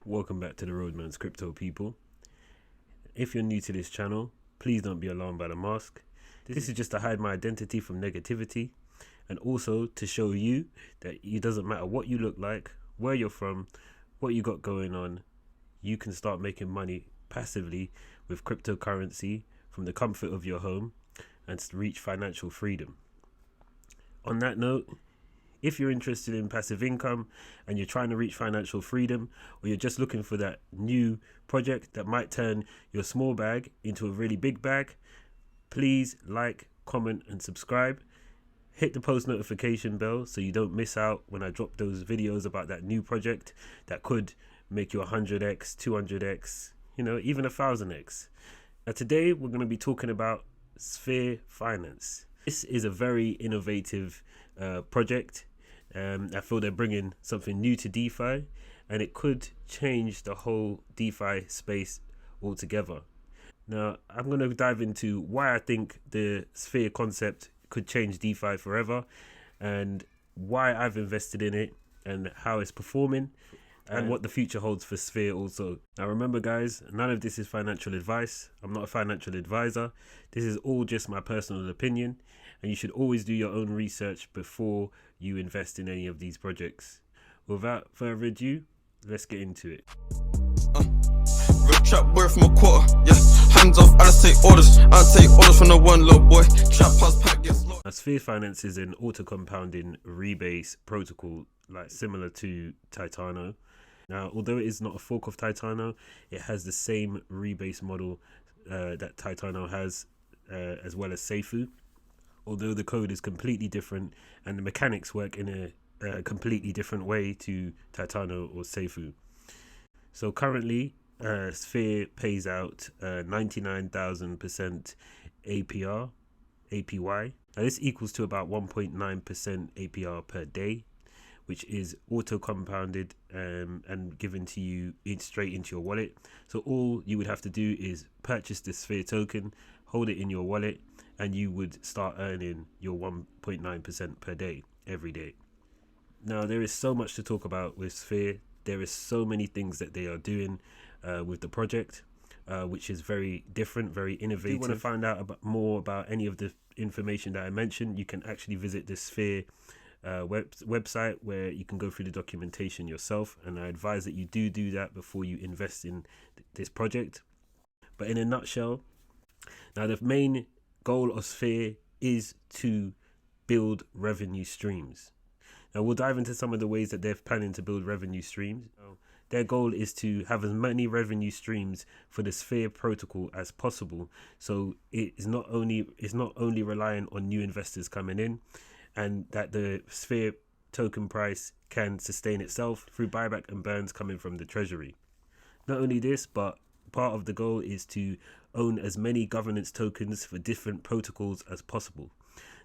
Welcome back to the Roadman's Crypto people. If you're new to this channel, please don't be alarmed by the mask. This is just to hide my identity from negativity, and also to show you that it doesn't matter what you look like, where you're from, what you got going on, you can start making money passively with cryptocurrency from the comfort of your home and reach financial freedom. On that note, if you're interested in passive income and you're trying to reach financial freedom, or you're just looking for that new project that might turn your small bag into a really big bag, please like, comment and subscribe. Hit the post notification bell so you don't miss out when I drop those videos about that new project that could make you 100x, 200x, even 1000x. Now today we're going to be talking about sphere.finance. This is a very innovative project. I feel they're bringing something new to DeFi, and it could change the whole DeFi space altogether. Now, I'm going to dive into why I think the sphere concept could change DeFi forever, and why I've invested in it, and how it's performing, and what the future holds for Sphere also. Now remember guys, none of this is financial advice. I'm not a financial advisor. This is all just my personal opinion, and you should always do your own research before you invest in any of these projects. Without further ado, let's get into it. Trap boy from a quarter, yeah. Hands off, I take orders. I take orders from the one little boy. Trap pass pack gets low. Now, sphere finance is an auto-compounding rebase protocol, similar to Titano. Now, although it is not a fork of Titano, it has the same rebase model that Titano has, as well as Seifu. Although the code is completely different and the mechanics work in a completely different way to Titano or Seifu. So currently, Sphere pays out 99,000% APY. Now this equals to about 1.9% APR per day, which is auto compounded and given to you straight into your wallet. So all you would have to do is purchase the Sphere token, hold it in your wallet, and you would start earning your 1.9% per day every day. Now there is so much to talk about with Sphere. There is so many things that they are doing with the project, which is very different, very innovative. If you want to find out more about any of the information that I mentioned, you can actually visit the Sphere website, where you can go through the documentation yourself, and I advise that you do that before you invest in this project. But in a nutshell, now the main goal of Sphere is to build revenue streams. Now we'll dive into some of the ways that they're planning to build revenue streams. Their goal is to have as many revenue streams for the Sphere protocol as possible, so it's not only reliant on new investors coming in, and that the Sphere token price can sustain itself through buyback and burns coming from the treasury. Not only this, but part of the goal is to own as many governance tokens for different protocols as possible.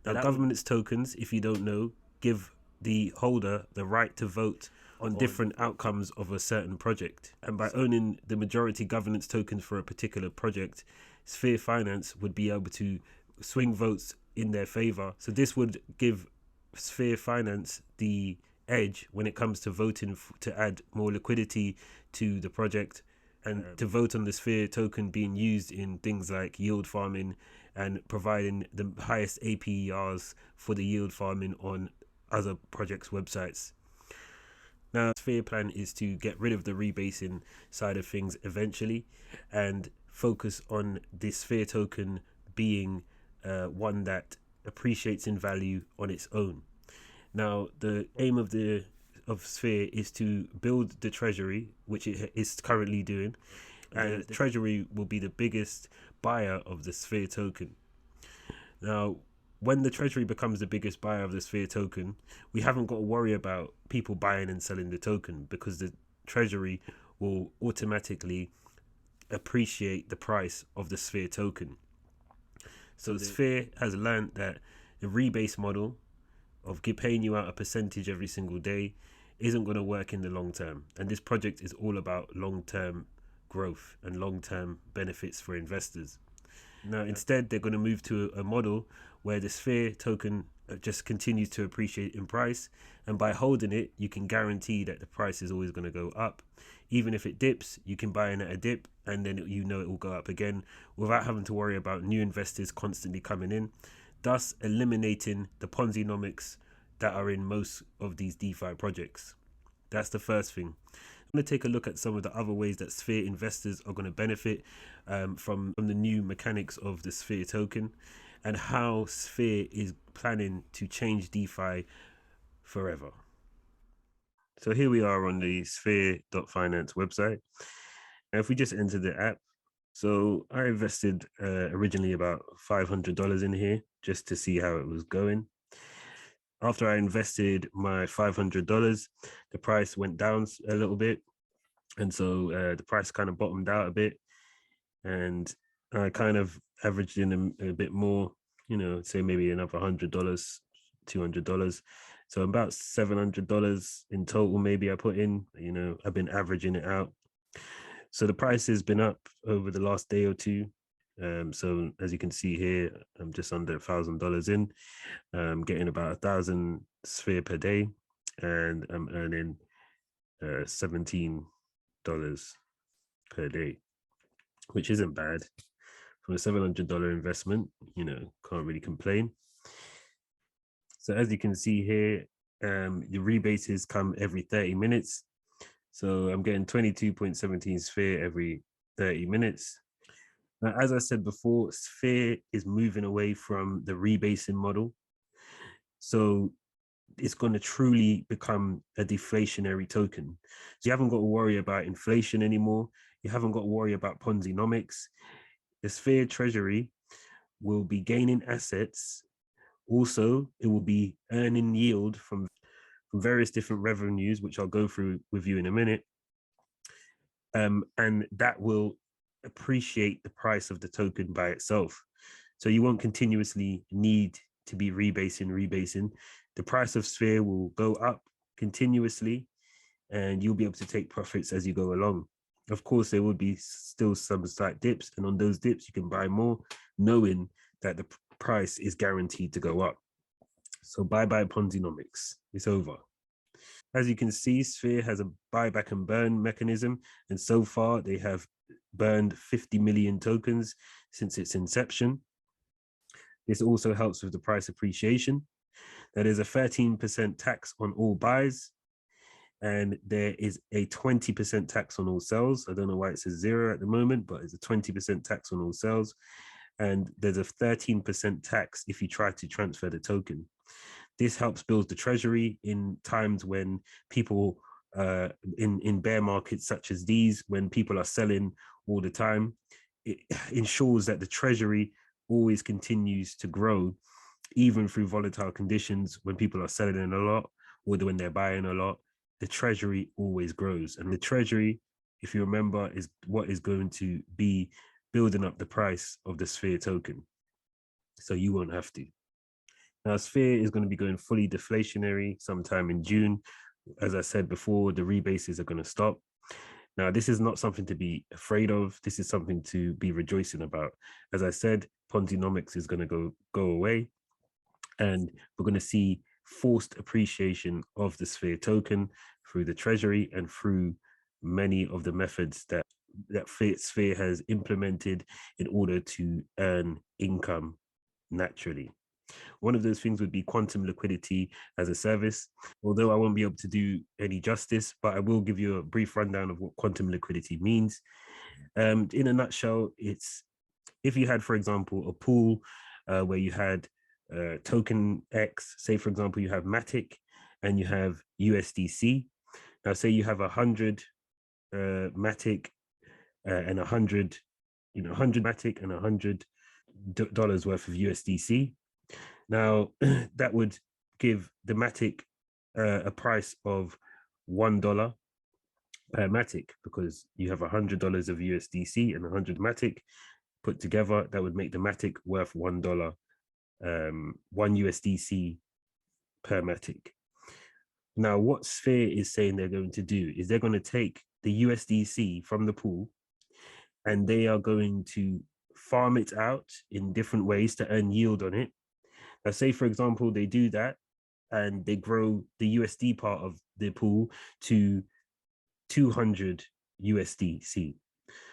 Now governance tokens, if you don't know, give the holder the right to vote on different outcomes of a certain project. And by owning the majority governance tokens for a particular project, Sphere Finance would be able to swing votes in their favor. So this would give Sphere Finance the edge when it comes to voting to add more liquidity to the project, and to vote on the Sphere token being used in things like yield farming and providing the highest APRs for the yield farming on other projects' websites. Now, Sphere plan is to get rid of the rebasing side of things eventually, and focus on the Sphere token being one that appreciates in value on its own. Now, the aim of Sphere is to build the treasury, which it is currently doing, and the treasury will be the biggest buyer of the Sphere token. Now, when the treasury becomes the biggest buyer of the Sphere token, we haven't got to worry about people buying and selling the token, because the treasury will automatically appreciate the price of the Sphere token. So Sphere has learned that the rebase model of paying you out a percentage every single day isn't going to work in the long term. And this project is all about long-term growth and long-term benefits for investors. Now, instead, they're going to move to a model where the Sphere token just continues to appreciate in price. And by holding it, you can guarantee that the price is always going to go up. Even if it dips, you can buy in at a dip, and then you know it will go up again without having to worry about new investors constantly coming in, thus eliminating the Ponzinomics that are in most of these DeFi projects. That's the first thing. I'm going to take a look at some of the other ways that Sphere investors are going to benefit from the new mechanics of the Sphere token, and how Sphere is planning to change DeFi forever. So here we are on the sphere.finance website. And if we just enter the app, so I invested originally about $500 in here just to see how it was going. After I invested my $500, the price went down a little bit. And so the price kind of bottomed out a bit. And I kind of averaged in a bit more, say maybe another $100, $200. So about $700 in total, maybe I put in, I've been averaging it out. So the price has been up over the last day or two. So as you can see here, I'm just under $1,000 in, getting about 1,000 sphere per day, and I'm earning $17 per day, which isn't bad. From a $700 investment, can't really complain. So as you can see here, the rebates come every 30 minutes. So I'm getting 22.17 sphere every 30 minutes. Now, as I said before, Sphere is moving away from the rebasing model. So it's going to truly become a deflationary token. So you haven't got to worry about inflation anymore. You haven't got to worry about Ponzinomics. The Sphere treasury will be gaining assets. Also, it will be earning yield from various different revenues, which I'll go through with you in a minute. And that will appreciate the price of the token by itself. So you won't continuously need to be rebasing. The price of Sphere will go up continuously, and you'll be able to take profits as you go along. Of course, there will be still some slight dips, and on those dips, you can buy more, knowing that the price is guaranteed to go up. So bye-bye Ponzinomics. It's over. As you can see, Sphere has a buyback and burn mechanism, and so far they have burned 50 million tokens since its inception. This also helps with the price appreciation. There is a 13% tax on all buys, and there is a 20% tax on all sales. I don't know why it says 0 at the moment, but it's a 20% tax on all sales. And there's a 13% tax if you try to transfer the token. This helps build the treasury in times when people in bear markets such as these, when people are selling all the time. It ensures that the treasury always continues to grow, even through volatile conditions. When people are selling a lot or when they're buying a lot, the treasury always grows. And the treasury, if you remember, is what is going to be building up the price of the Sphere token. So you won't have to. Now, Sphere is going to be going fully deflationary sometime in June. As I said before, the rebases are going to stop. Now, this is not something to be afraid of. This is something to be rejoicing about. As I said, Ponzinomics is going to go away, and we're going to see forced appreciation of the Sphere token through the treasury and through many of the methods that Sphere has implemented in order to earn income naturally. One of those things would be quantum liquidity as a service. Although I won't be able to do any justice, but I will give you a brief rundown of what quantum liquidity means. In a nutshell, it's if you had, for example, a pool where you had token X, say, for example, you have Matic and you have USDC. Now, say you have 100 Matic and 100, 100 Matic and $100 worth of USDC. Now, that would give the Matic a price of $1 per Matic, because you have $100 of USDC and 100 Matic put together. That would make the Matic worth $1, one USDC per Matic. Now, what Sphere is saying they're going to do is they're going to take the USDC from the pool, and they are going to farm it out in different ways to earn yield on it. Now, say for example, they do that and they grow the USD part of the pool to 200 USDC.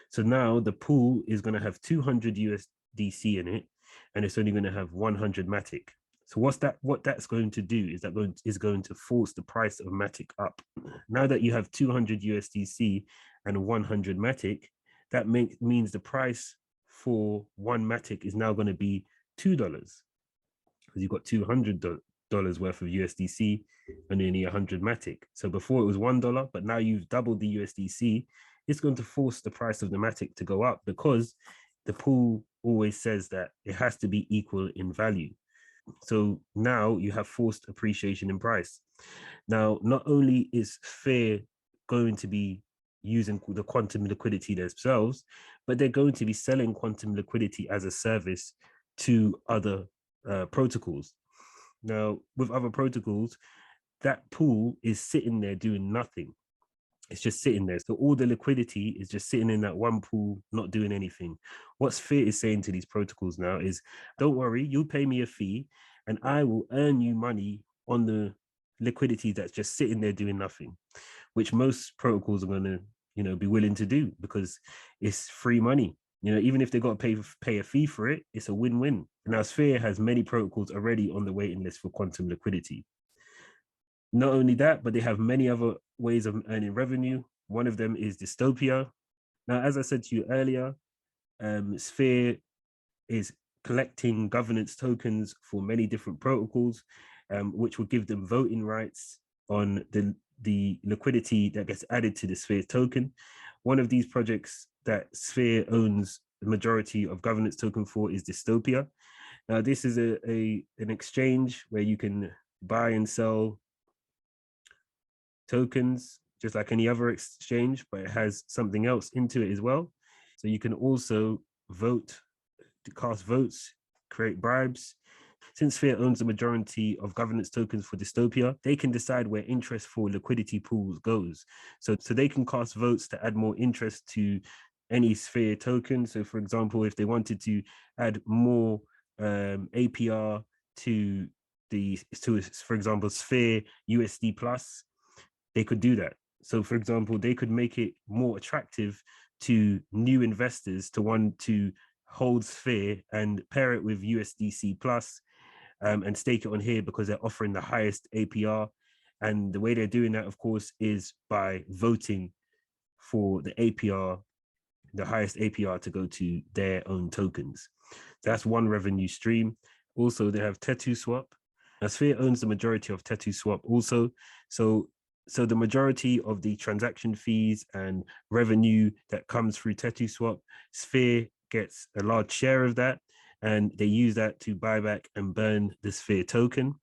So now the pool is going to have 200 USDC in it, and it's only going to have 100 Matic. So what that's going to do is is going to force the price of Matic up. Now that you have 200 USDC and 100 Matic, that means the price for one Matic is now going to be $2 because you've got $200 worth of USDC and only 100 Matic. So before it was $1, but now you've doubled the USDC. It's going to force the price of the Matic to go up because the pool always says that it has to be equal in value. So now you have forced appreciation in price. Now, not only is Sphere going to be using the quantum liquidity themselves, but they're going to be selling quantum liquidity as a service to other protocols. Now, with other protocols, that pool is sitting there doing nothing. It's just sitting there. So all the liquidity is just sitting in that one pool, not doing anything. What Sphere is saying to these protocols now is, don't worry, you'll pay me a fee and I will earn you money on the liquidity that's just sitting there doing nothing, which most protocols are going to, be willing to do because it's free money. Even if they got to pay a fee for it, it's a win-win. Now, Sphere has many protocols already on the waiting list for quantum liquidity. Not only that, but they have many other ways of earning revenue. One of them is Dystopia. Now, as I said to you earlier, Sphere is collecting governance tokens for many different protocols, which will give them voting rights on the liquidity that gets added to the Sphere token. One of these projects that Sphere owns the majority of governance token for is Dystopia. Now, this is an exchange where you can buy and sell tokens just like any other exchange, but it has something else into it as well. So you can also vote, cast votes, create bribes. Since Sphere owns the majority of governance tokens for Dystopia, they can decide where interest for liquidity pools goes. So they can cast votes to add more interest to any Sphere token. So for example, if they wanted to add more APR to for example, Sphere USD Plus, they could do that. So for example, they could make it more attractive to new investors to want to hold Sphere and pair it with USDC Plus and stake it on here because they're offering the highest APR. And the way they're doing that, of course, is by voting for the APR, the highest APR to go to their own tokens. That's one revenue stream. Also, they have Tattoo Swap. Now, Sphere owns the majority of Tattoo Swap also. So the majority of the transaction fees and revenue that comes through Tattoo Swap, Sphere gets a large share of that, and they use that to buy back and burn the Sphere token.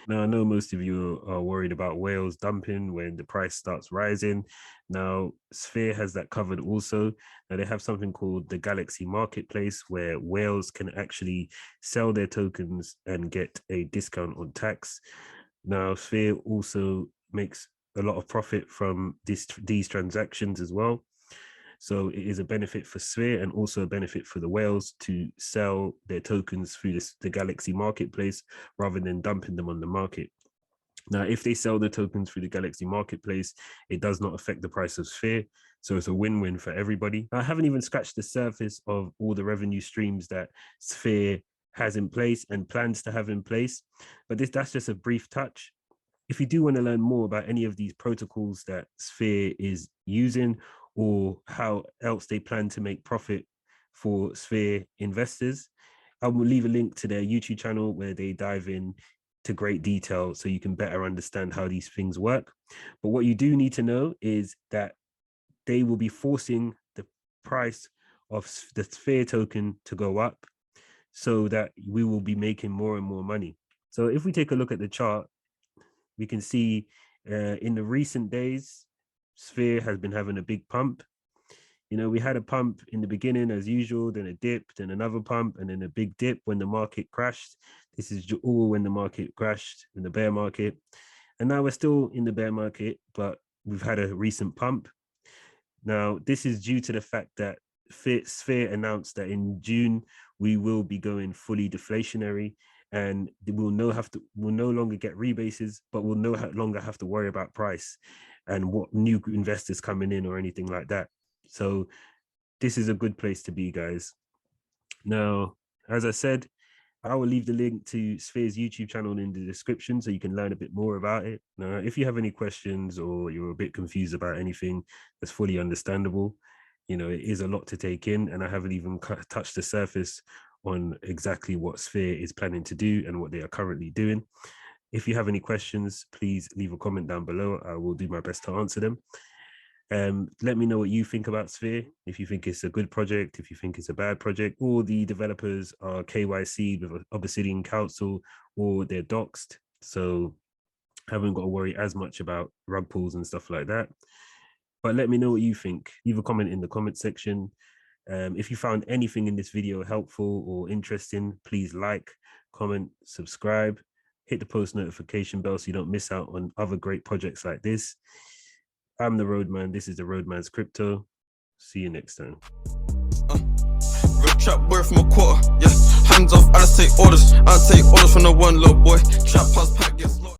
Now, I know most of you are worried about whales dumping when the price starts rising. Now, Sphere has that covered also. Now, they have something called the Galaxy Marketplace where whales can actually sell their tokens and get a discount on tax. Now, Sphere also makes a lot of profit from these transactions as well. So it is a benefit for Sphere and also a benefit for the whales to sell their tokens through the Galaxy Marketplace rather than dumping them on the market. Now, if they sell the tokens through the Galaxy Marketplace, it does not affect the price of Sphere. So it's a win-win for everybody. I haven't even scratched the surface of all the revenue streams that Sphere has in place and plans to have in place. But that's just a brief touch. If you do want to learn more about any of these protocols that Sphere is using or how else they plan to make profit for Sphere investors, I will leave a link to their YouTube channel where they dive in to great detail so you can better understand how these things work. But what you do need to know is that they will be forcing the price of the Sphere token to go up so that we will be making more and more money. So if we take a look at the chart, we can see in the recent days, Sphere has been having a big pump. We had a pump in the beginning as usual, then a dip, then another pump, and then a big dip when the market crashed. This is all when the market crashed in the bear market. And now we're still in the bear market, but we've had a recent pump. Now, this is due to the fact that Sphere announced that in June, we will be going fully deflationary and we'll no longer get rebases, but we'll no longer have to worry about price and what new investors coming in or anything like that. So this is a good place to be, guys. Now, as I said, I will leave the link to Sphere's YouTube channel in the description so you can learn a bit more about it. Now, if you have any questions or you're a bit confused about anything, that's fully understandable. You know, it is a lot to take in, and I haven't even touched the surface on exactly what Sphere is planning to do and what they are currently doing. If you have any questions, please leave a comment down below. I will do my best to answer them. Let me know what you think about Sphere. If you think it's a good project, if you think it's a bad project, or the developers are KYC with Obsidian Council, or they're doxed, so haven't got to worry as much about rug pulls and stuff like that. But let me know what you think. Leave a comment in the comment section. If you found anything in this video helpful or interesting, please like, comment, subscribe, hit the post notification bell so you don't miss out on other great projects like this. I'm the Roadman. This is the Roadman's Crypto. See you next time. Real trap boy from a quarter, yeah. Hands off, I just take orders. I take orders from the one little boy. Trap house pack gets